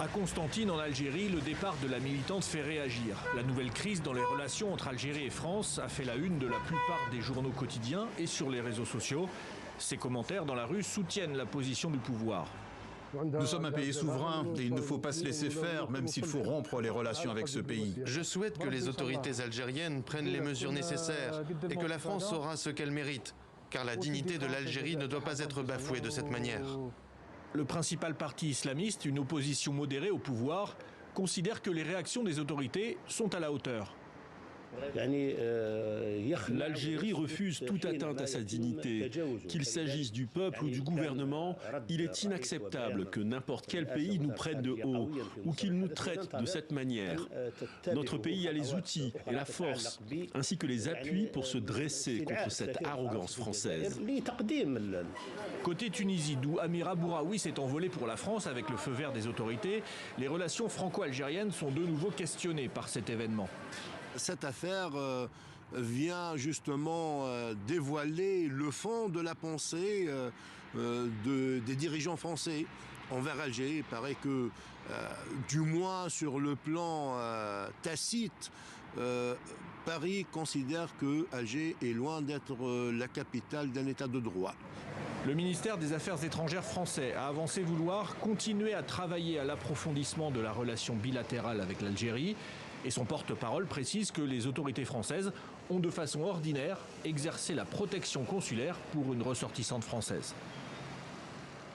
À Constantine, en Algérie, le départ de la militante fait réagir. La nouvelle crise dans les relations entre Algérie et France a fait la une de la plupart des journaux quotidiens et sur les réseaux sociaux. Ces commentaires dans la rue soutiennent la position du pouvoir. Nous sommes un pays souverain et il ne faut pas se laisser faire, même s'il faut rompre les relations avec ce pays. Je souhaite que les autorités algériennes prennent les mesures nécessaires et que la France aura ce qu'elle mérite, car la dignité de l'Algérie ne doit pas être bafouée de cette manière. Le principal parti islamiste, une opposition modérée au pouvoir, considère que les réactions des autorités sont à la hauteur. L'Algérie refuse toute atteinte à sa dignité. Qu'il s'agisse du peuple ou du gouvernement, il est inacceptable que n'importe quel pays nous prenne de haut ou qu'il nous traite de cette manière. Notre pays a les outils et la force, ainsi que les appuis pour se dresser contre cette arrogance française. Côté Tunisie, d'où Amira Bouraoui s'est envolée pour la France avec le feu vert des autorités, les relations franco-algériennes sont de nouveau questionnées par cet événement. Cette affaire vient justement dévoiler le fond de la pensée des dirigeants français envers Alger. Il paraît que, du moins sur le plan tacite, Paris considère que Alger est loin d'être la capitale d'un État de droit. Le ministère des Affaires étrangères français a avancé vouloir continuer à travailler à l'approfondissement de la relation bilatérale avec l'Algérie. Et son porte-parole précise que les autorités françaises ont de façon ordinaire exercé la protection consulaire pour une ressortissante française.